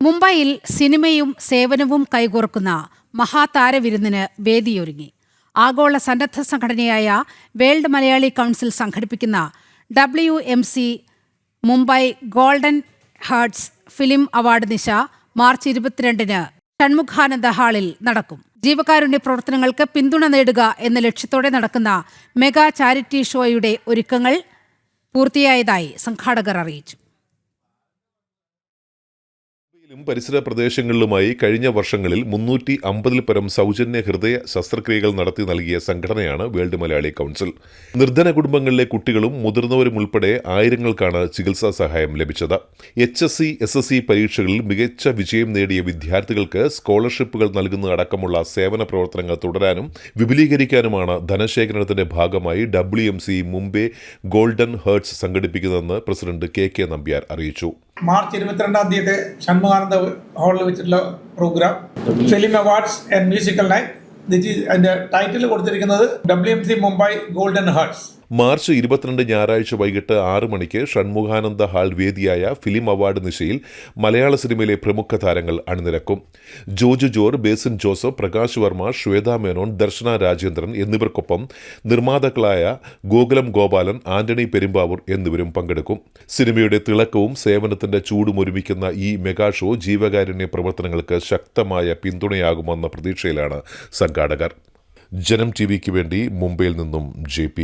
മുംബൈയിൽ സിനിമയും സേവനവും കൈകോർക്കുന്ന മഹാതാരവിരുന്നിന് വേദിയൊരുങ്ങി. ആഗോള സന്നദ്ധ സംഘടനയായ വേൾഡ് മലയാളി കൗൺസിൽ സംഘടിപ്പിക്കുന്ന WMC Mumbai golden hearts film award നിശ മാർച്ച് 22-ന് ഷൺമുഖാനന്ദ ഹാളിൽ നടക്കും. ജീവകാരുണ്യ പ്രവർത്തനങ്ങൾക്ക് പിന്തുണ നേടുക എന്ന ലക്ഷ്യത്തോടെ നടക്കുന്ന മെഗാ ചാരിറ്റി ഷോയുടെ ഒരുക്കങ്ങൾ പൂർത്തിയായതായി സംഘാടകർ അറിയിച്ചു. പരിസര പ്രദേശങ്ങളിലുമായി കഴിഞ്ഞ വർഷങ്ങളിൽ 350-ൽ പരം സൗജന്യ ഹൃദയ ശസ്ത്രക്രിയകൾ നടത്തി നൽകിയ സംഘടനയാണ് വേൾഡ് മലയാളി കൗൺസിൽ. നിർധന കുടുംബങ്ങളിലെ കുട്ടികളും മുതിർന്നവരും ഉൾപ്പെടെ ആയിരങ്ങൾക്കാണ് ചികിത്സാ സഹായം ലഭിച്ചത്. HSC, SSC പരീക്ഷകളിൽ മികച്ച വിജയം നേടിയ വിദ്യാർത്ഥികൾക്ക് സ്കോളർഷിപ്പുകൾ നൽകുന്നതടക്കമുള്ള സേവന പ്രവർത്തനങ്ങൾ തുടരാനും വിപുലീകരിക്കാനുമാണ് ധനശേഖരണത്തിന്റെ ഭാഗമായി WMC മുംബൈ ഗോൾഡൻ ഹാർട്ട്സ് സംഘടിപ്പിക്കുന്നതെന്ന് പ്രസിഡന്റ് KK നമ്പ്യാർ അറിയിച്ചു. മാർച്ച് 22-ാം തീയതി ഷൺമുഖാനന്ദ ഹാളിൽ വെച്ചിട്ടുള്ള programme film awards and musical night. അതിന്റെ ടൈറ്റിൽ കൊടുത്തിരിക്കുന്നത് WMC Mumbai golden hearts. March 22 ഞായറാഴ്ച വൈകിട്ട് 6 മണിക്ക് ഷൺമുഖാനന്ദ ഹാൾ വേദിയായ ഫിലിം അവാർഡ് നിശയിൽ മലയാള സിനിമയിലെ പ്രമുഖ താരങ്ങൾ അണിനിരക്കും. ജോജു ജോർ, ബേസിൻ ജോസഫ്, പ്രകാശ് വർമ്മ, ശ്വേതാ മേനോൻ, ദർശന രാജേന്ദ്രൻ എന്നിവർക്കൊപ്പം നിർമ്മാതാക്കളായ ഗോകുലം ഗോപാലൻ, ആന്റണി പെരുമ്പാവൂർ എന്നിവരും പങ്കെടുക്കും. സിനിമയുടെ തിളക്കവും സേവനത്തിന്റെ ചൂടും ഒരുമിക്കുന്ന ഈ മെഗാ ഷോ ജീവകാരുണ്യ പ്രവർത്തനങ്ങൾക്ക് ശക്തമായ പിന്തുണയാകുമെന്ന പ്രതീക്ഷയിലാണ് സംഘാടകർ. ജനം TVക്ക് വേണ്ടി മുംബൈയിൽ നിന്നും JP.